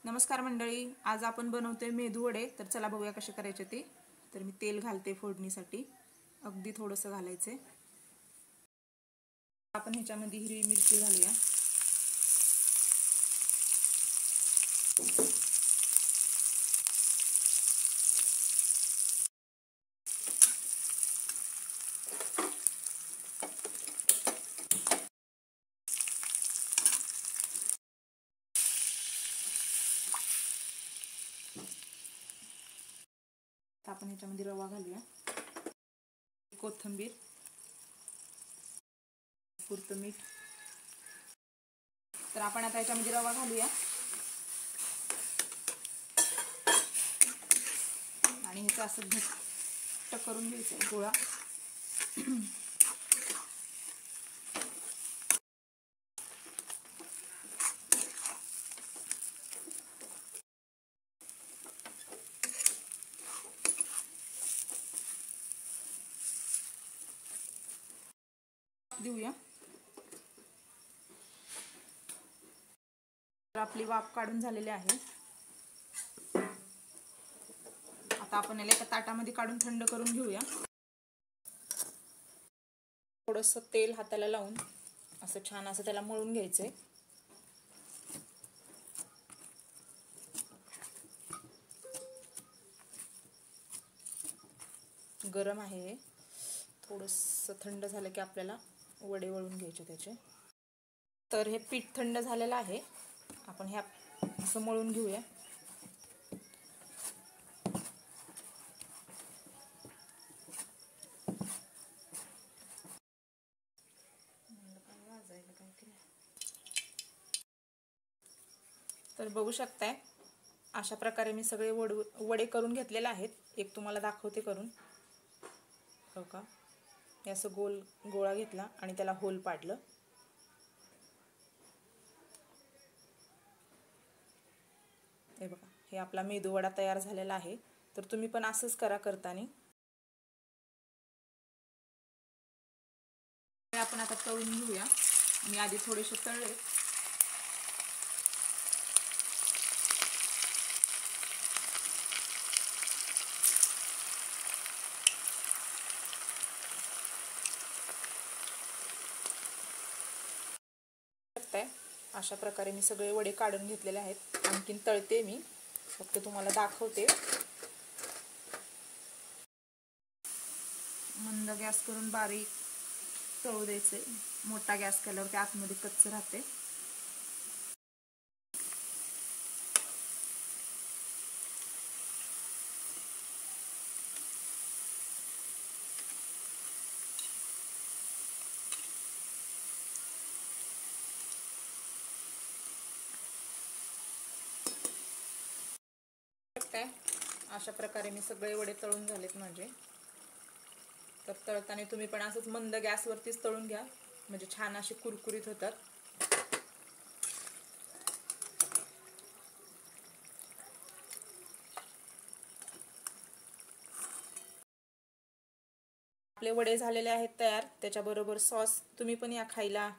नमस्कार मंडळी, आज आपण बनवतोय मेदू वडे। तर चला बघूया कसे करायचे ते। तर मी तेल घालते फोडणीसाठी, अगदी थोडंसं घालायचे। आपण ह्याच्यामध्ये हिरवी मिरची घालूया। आपण ह्याच्यामध्ये रवा घालूया, कोथिंबीर, पुरतं मीठ। तर आपण आता ह्याच्यामध्ये रवा घालूया आणि ह्याचं असं घट्ट करून घ्यायचं गोळा। देऊया। तर आपली वाफ काढून झालेली आहे। आता आपण याला एका ताटामध्ये काढून थंड करून घेऊया। थोडंसं तेल हाताला लावून असं छान असं त्याला मळून घ्यायचंय। गरम आहे, थोडंसं थंड झालं की आपल्याला वडे वळून घ्यायचे त्याचे। तर हे पीठ थंड झालेलं आहे, आपण हे असं मळून घेऊया। तर बघू शकताय, अशा प्रकारे मी सगळे वडे करून घेतलेले आहेत। एक तुम्हाला दाखवते करून, हो का। हे असं गोल गोळा घेतला आणि त्याला होल पाडलं। हे बघा, हे आपला मेदू वडा तयार झालेला आहे। तर तुम्ही पण असंच करा करताना। आपण आता तळून घेऊया। मी आधी थोडेसे तळले। अशा प्रकारे मी सगळे वडे काढून घेतलेले आहेत। आणखीन तळते मी, फक्त तुम्हाला दाखवते। मंद गॅस करून बारीक तळू द्यायचे। मोठा गॅस केल्यावर ते आतमध्ये कच्च राहते। अशा प्रकारे मी सगळे वडे तळून झालेत माझे। तर तळताना तुम्ही पण असंच मंद गॅसवरतीच तळून घ्या, म्हणजे छान असे कुरकुरीत होतात। आपले वडे झालेले आहेत तयार। त्याच्याबरोबर सॉस तुम्ही पण या खायला।